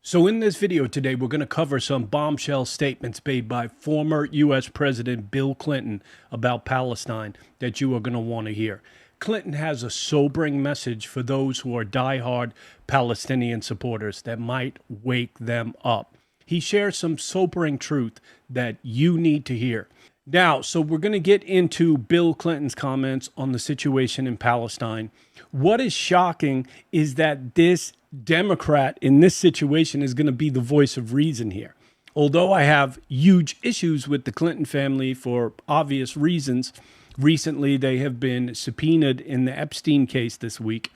So in this video today, we're going to cover some bombshell statements made by former U.S. President Bill Clinton about Palestine that you are going to want to hear. Clinton has a sobering message for those who are diehard Palestinian supporters that might wake them up. He shares some sobering truth that you need to hear. Now, so we're going to get into Bill Clinton's comments on the situation in Palestine. What is shocking is that this Democrat in this situation is going to be the voice of reason here. Although I have huge issues with the Clinton family for obvious reasons, recently they have been subpoenaed in the Epstein case this week.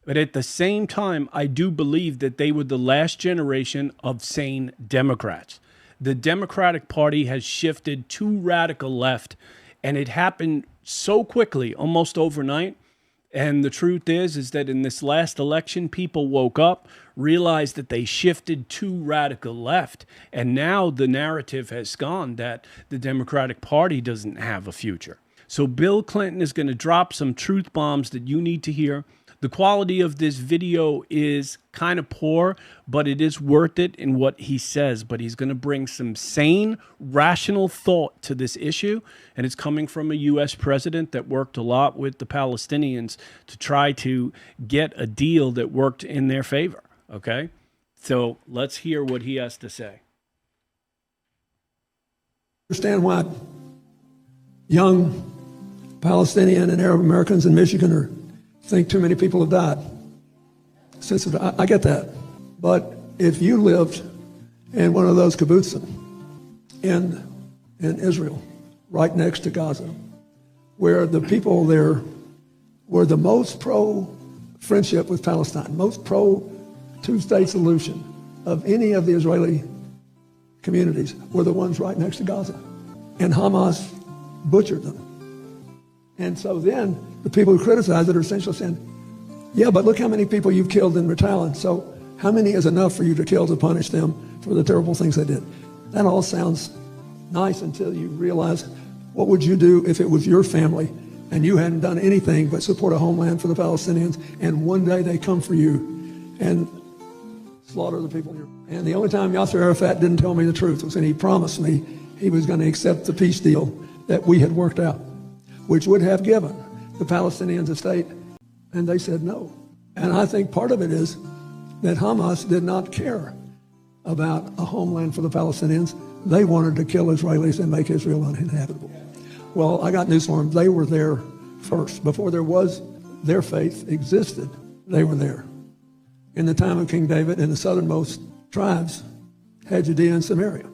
But at the same time, I do believe that they were the last generation of sane Democrats. The Democratic Party has shifted to radical left, and it happened so quickly, almost overnight. And the truth is that in this last election, people woke up, realized that they shifted to radical left. And now the narrative has gone that the Democratic Party doesn't have a future. So Bill Clinton is going to drop some truth bombs that you need to hear. The quality of this video is kind of poor, but it is worth it in what he says. But he's going to bring some sane, rational thought to this issue. And it's coming from a U.S. president that worked a lot with the Palestinians to try to get a deal that worked in their favor. Okay? So let's hear what he has to say. Understand why young Palestinian and Arab Americans in Michigan think too many people have died. I get that. But if you lived in one of those kibbutzim in Israel, right next to Gaza, where the people there were the most pro-friendship with Palestine, most pro-two-state solution of any of the Israeli communities, were the ones right next to Gaza. And Hamas butchered them. And so then the people who criticize it are essentially saying, yeah, but look how many people you've killed in retaliation. So how many is enough for you to kill to punish them for the terrible things they did? That all sounds nice until you realize, what would you do if it was your family and you hadn't done anything but support a homeland for the Palestinians, and one day they come for you and slaughter the people here? And the only time Yasser Arafat didn't tell me the truth was when he promised me he was going to accept the peace deal that we had worked out, which would have given the Palestinians a state, and they said no. And I think part of it is that Hamas did not care about a homeland for the Palestinians. They wanted to kill Israelis and make Israel uninhabitable. Well, I got news for them. They were there first. Before their faith existed, they were there. In the time of King David, and the southernmost tribes had Judea and Samaria.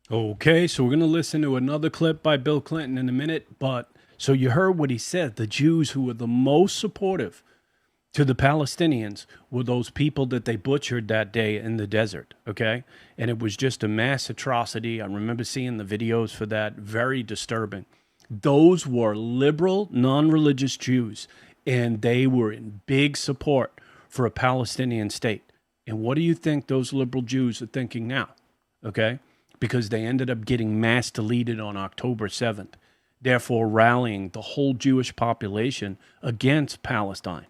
Okay, so we're going to listen to another clip by Bill Clinton in a minute, but so you heard what he said. The Jews who were the most supportive to the Palestinians were those people that they butchered that day in the desert, okay? And it was just a mass atrocity. I remember seeing the videos for that. Very disturbing. Those were liberal, non-religious Jews, and they were in big support for a Palestinian state. And what do you think those liberal Jews are thinking now, okay? Because they ended up getting mass deleted on October 7th, therefore rallying the whole Jewish population against Palestine.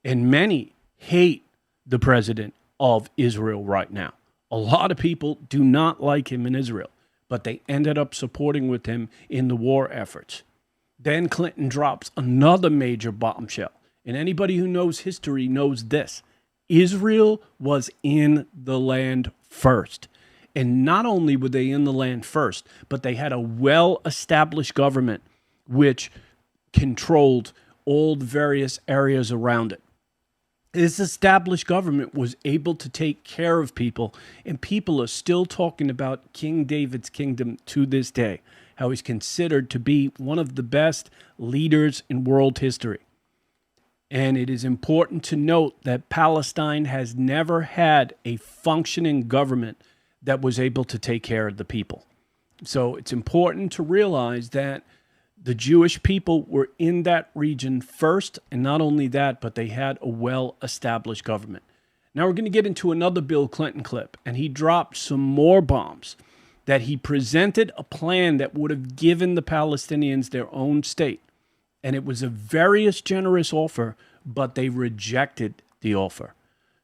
And many hate the president of Israel right now. A lot of people do not like him in Israel, but they ended up supporting with him in the war efforts. Then Clinton drops another major bombshell. And anybody who knows history knows this. Israel was in the land first. And not only were they in the land first, but they had a well-established government which controlled all the various areas around it. This established government was able to take care of people, and people are still talking about King David's kingdom to this day, how he's considered to be one of the best leaders in world history. And it is important to note that Palestine has never had a functioning government that was able to take care of the people. So it's important to realize that the Jewish people were in that region first, and not only that, but they had a well-established government. Now we're going to get into another Bill Clinton clip, and he dropped some more bombs that he presented a plan that would have given the Palestinians their own state. And it was a very generous offer, but they rejected the offer.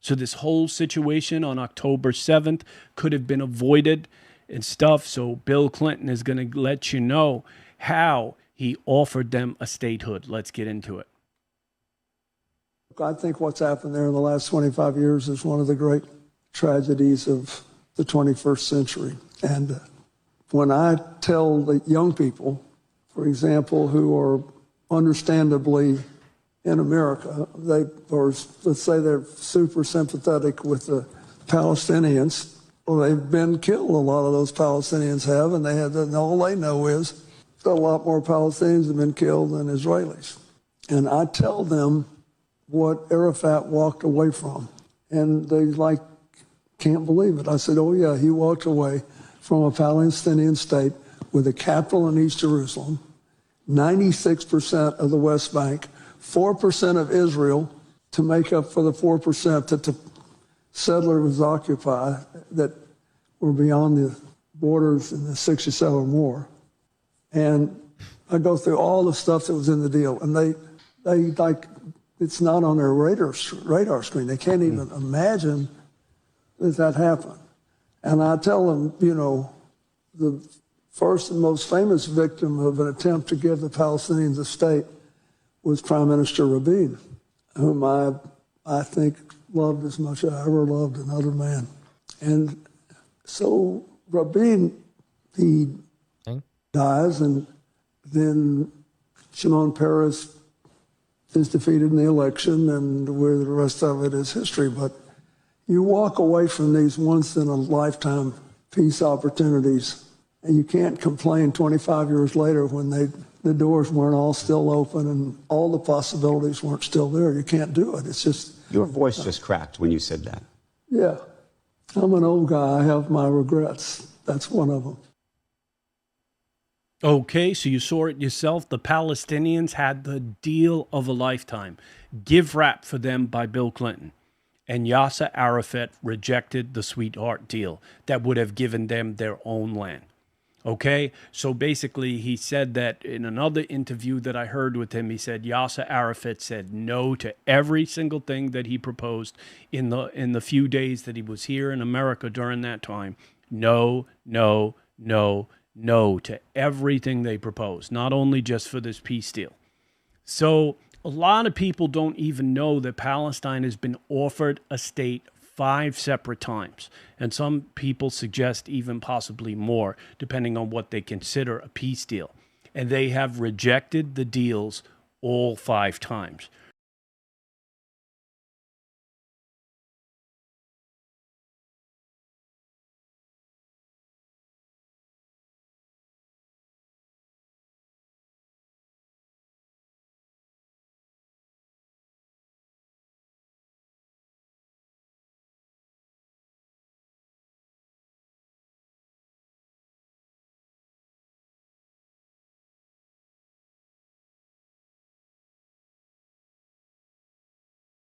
So this whole situation on October 7th could have been avoided and stuff. So Bill Clinton is going to let you know how he offered them a statehood. Let's get into it. I think what's happened there in the last 25 years is one of the great tragedies of the 21st century. And when I tell the young people, for example, who are understandably in America, or let's say they're super sympathetic with the Palestinians, well, they've been killed, a lot of those Palestinians have, and all they know is that a lot more Palestinians have been killed than Israelis. And I tell them what Arafat walked away from, and they can't believe it. I said, oh yeah, he walked away from a Palestinian state with a capital in East Jerusalem, 96% of the West Bank, 4% of Israel to make up for the 4% that the settlers occupy that were beyond the borders in the 67 or more. And I go through all the stuff that was in the deal, and they it's not on their radar screen. They can't even imagine that happened. And I tell them, the first and most famous victim of an attempt to give the Palestinians a state was Prime Minister Rabin, whom I think loved as much as I ever loved another man. And so Rabin, he dies, and then Shimon Peres is defeated in the election, and where the rest of it is history. But you walk away from these once-in-a-lifetime peace opportunities, and you can't complain 25 years later when the doors weren't all still open and all the possibilities weren't still there. You can't do it. It's just... Your voice just cracked when you said that. Yeah. I'm an old guy. I have my regrets. That's one of them. Okay, so you saw it yourself. The Palestinians had the deal of a lifetime. Give rap for them by Bill Clinton. And Yasser Arafat rejected the sweetheart deal that would have given them their own land. Okay, so basically he said that in another interview that I heard with him, he said Yasser Arafat said no to every single thing that he proposed in the few days that he was here in America during that time. No, no, no, no to everything they proposed, not only just for this peace deal. So a lot of people don't even know that Palestine has been offered a state 5 separate times. And some people suggest even possibly more, depending on what they consider a peace deal. And they have rejected the deals all 5 times.